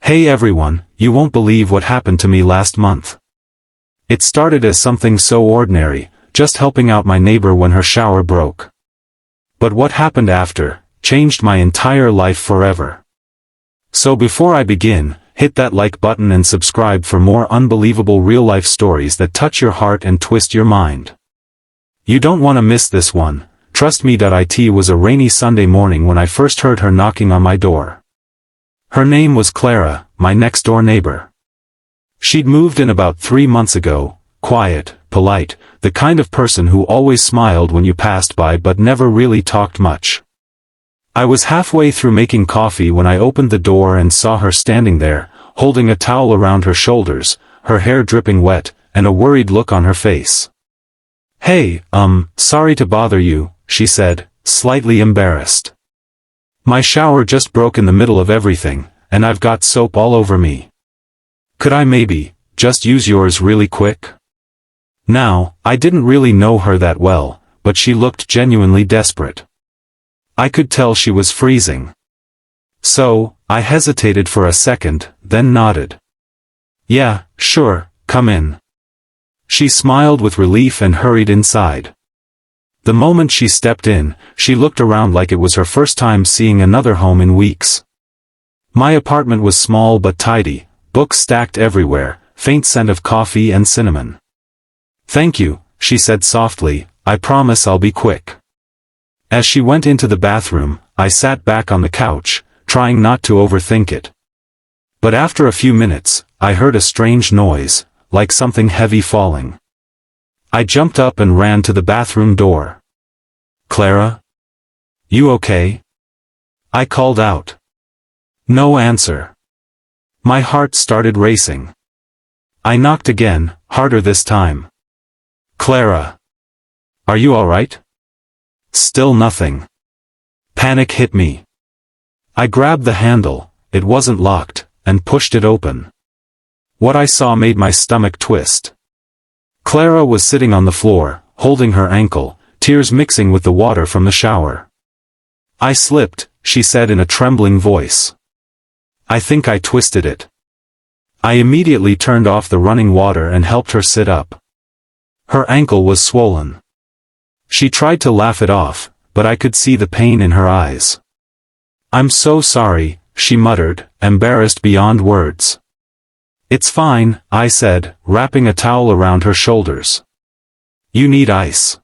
Hey everyone, you won't believe what happened to me last month. It started as something so ordinary, just helping out my neighbor when her shower broke. But what happened after, changed my entire life forever. So before I begin, hit that like button and subscribe for more unbelievable real-life stories that touch your heart and twist your mind. You don't want to miss this one, trust me. It was a rainy Sunday morning when I first heard her knocking on my door. Her name was Clara, my next-door neighbor. She'd moved in about 3 months ago, quiet, polite, the kind of person who always smiled when you passed by but never really talked much. I was halfway through making coffee when I opened the door and saw her standing there, holding a towel around her shoulders, her hair dripping wet, and a worried look on her face. "Hey, sorry to bother you," she said, slightly embarrassed. "My shower just broke in the middle of everything, and I've got soap all over me. Could I maybe just use yours really quick?" Now, I didn't really know her that well, but she looked genuinely desperate. I could tell she was freezing. So, I hesitated for a second, then nodded. "Yeah, sure, come in." She smiled with relief and hurried inside. The moment she stepped in, she looked around like it was her first time seeing another home in weeks. My apartment was small but tidy, books stacked everywhere, faint scent of coffee and cinnamon. "Thank you," she said softly, "I promise I'll be quick." As she went into the bathroom, I sat back on the couch, trying not to overthink it. But after a few minutes, I heard a strange noise, like something heavy falling. I jumped up and ran to the bathroom door. "Clara? You okay?" I called out. No answer. My heart started racing. I knocked again, harder this time. "Clara? Are you alright?" Still nothing. Panic hit me. I grabbed the handle, it wasn't locked, and pushed it open. What I saw made my stomach twist. Clara was sitting on the floor, holding her ankle, tears mixing with the water from the shower. "I slipped," she said in a trembling voice. "I think I twisted it." I immediately turned off the running water and helped her sit up. Her ankle was swollen. She tried to laugh it off, but I could see the pain in her eyes. "I'm so sorry," she muttered, embarrassed beyond words. "It's fine," I said, wrapping a towel around her shoulders. "You need ice."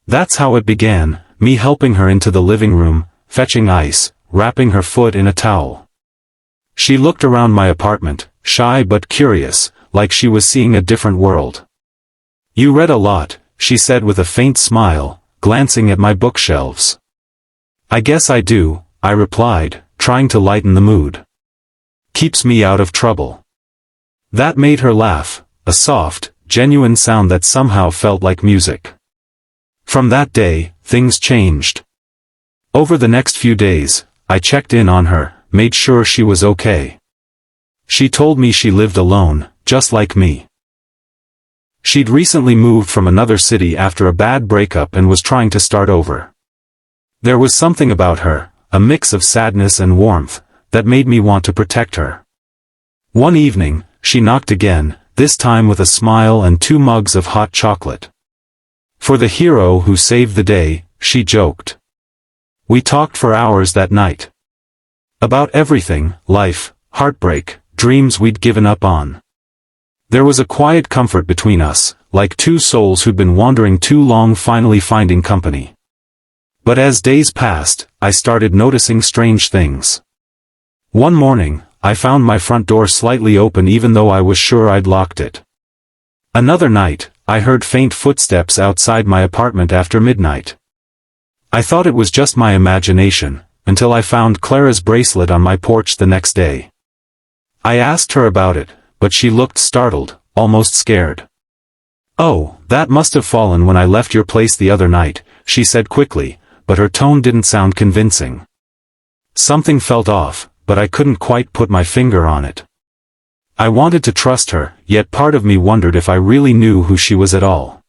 That's how it began, me helping her into the living room, fetching ice, wrapping her foot in a towel. She looked around my apartment, shy but curious, like she was seeing a different world. "You read a lot," she said with a faint smile, glancing at my bookshelves. "I guess I do," I replied, trying to lighten the mood. "Keeps me out of trouble." That made her laugh, a soft, genuine sound that somehow felt like music. From that day, things changed. Over the next few days, I checked in on her, made sure she was okay. She told me she lived alone, just like me. She'd recently moved from another city after a bad breakup and was trying to start over. There was something about her, a mix of sadness and warmth, that made me want to protect her. One evening, she knocked again, this time with a smile and 2 mugs of hot chocolate. For the hero who saved the day, she joked. We talked for hours that night. About everything, life, heartbreak, dreams we'd given up on. There was a quiet comfort between us, like 2 souls who'd been wandering too long finally finding company. But as days passed, I started noticing strange things. One morning, I found my front door slightly open even though I was sure I'd locked it. Another night, I heard faint footsteps outside my apartment after midnight. I thought it was just my imagination, until I found Clara's bracelet on my porch the next day. I asked her about it, but she looked startled, almost scared. "Oh, that must have fallen when I left your place the other night," she said quickly, but her tone didn't sound convincing. Something felt off, but I couldn't quite put my finger on it. I wanted to trust her, yet part of me wondered if I really knew who she was at all.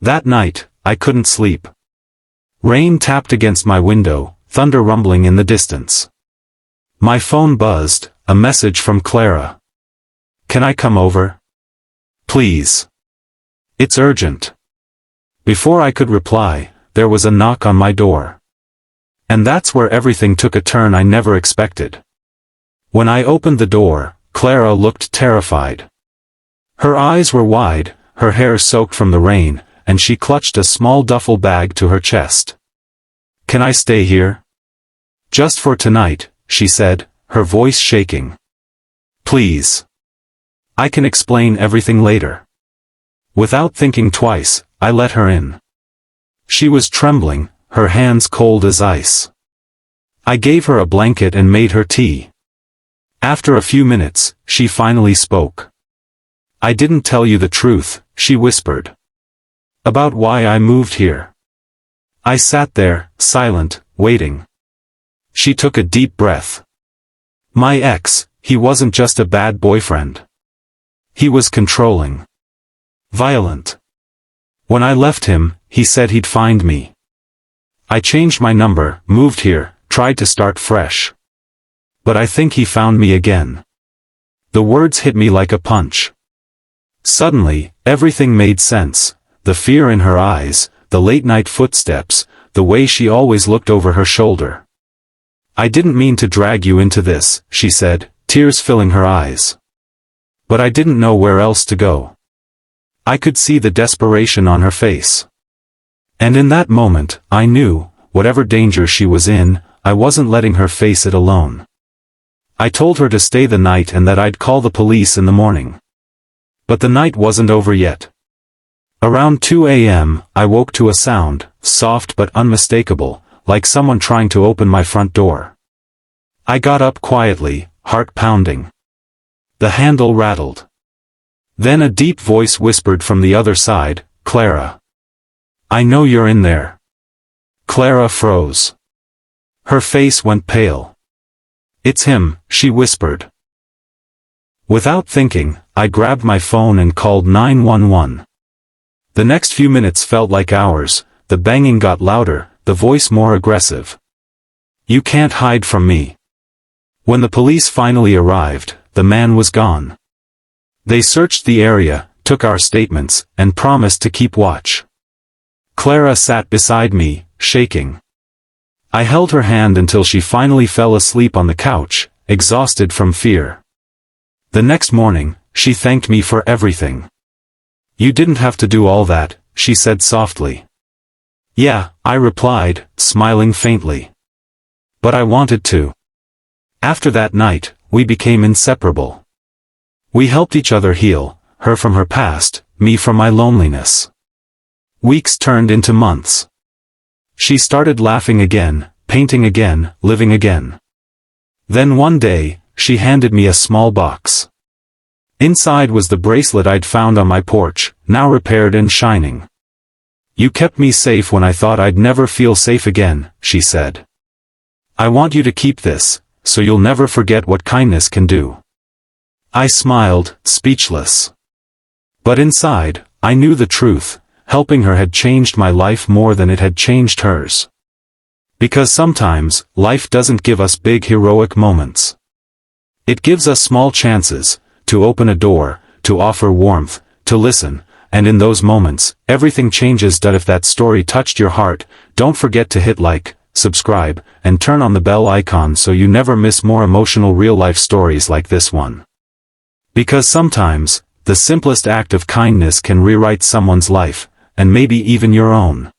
That night, I couldn't sleep. Rain tapped against my window, thunder rumbling in the distance. My phone buzzed, a message from Clara. Can I come over? Please. It's urgent. Before I could reply, there was a knock on my door. And that's where everything took a turn I never expected. When I opened the door, Clara looked terrified. Her eyes were wide, her hair soaked from the rain, and she clutched a small duffel bag to her chest. Can I stay here? Just for tonight, she said, her voice shaking. Please. I can explain everything later. Without thinking twice, I let her in. She was trembling, her hands cold as ice. I gave her a blanket and made her tea. After a few minutes, she finally spoke. I didn't tell you the truth, she whispered. About why I moved here. I sat there, silent, waiting. She took a deep breath. My ex, he wasn't just a bad boyfriend. He was controlling. Violent. When I left him, he said he'd find me. I changed my number, moved here, tried to start fresh. But I think he found me again. The words hit me like a punch. Suddenly, everything made sense, the fear in her eyes, the late-night footsteps, the way she always looked over her shoulder. I didn't mean to drag you into this, she said, tears filling her eyes. But I didn't know where else to go. I could see the desperation on her face. And in that moment, I knew, whatever danger she was in, I wasn't letting her face it alone. I told her to stay the night and that I'd call the police in the morning. But the night wasn't over yet. Around 2 a.m., I woke to a sound, soft but unmistakable, like someone trying to open my front door. I got up quietly, heart pounding. The handle rattled. Then a deep voice whispered from the other side, Clara. I know you're in there. Clara froze. Her face went pale. It's him, she whispered. Without thinking, I grabbed my phone and called 911. The next few minutes felt like hours, the banging got louder, the voice more aggressive. You can't hide from me. When the police finally arrived, the man was gone. They searched the area, took our statements, and promised to keep watch. Clara sat beside me, shaking. I held her hand until she finally fell asleep on the couch, exhausted from fear. The next morning, she thanked me for everything. You didn't have to do all that, she said softly. Yeah, I replied, smiling faintly. But I wanted to. After that night, we became inseparable. We helped each other heal, her from her past, me from my loneliness. Weeks turned into months. She started laughing again, painting again, living again. Then one day, she handed me a small box. Inside was the bracelet I'd found on my porch, now repaired and shining. You kept me safe when I thought I'd never feel safe again, she said. I want you to keep this, so you'll never forget what kindness can do. I smiled, speechless. But inside, I knew the truth, helping her had changed my life more than it had changed hers. Because sometimes, life doesn't give us big heroic moments. It gives us small chances, to open a door, to offer warmth, to listen, and in those moments, everything changes. If that story touched your heart, don't forget to hit like, subscribe, and turn on the bell icon so you never miss more emotional real-life stories like this one. Because sometimes, the simplest act of kindness can rewrite someone's life, and maybe even your own.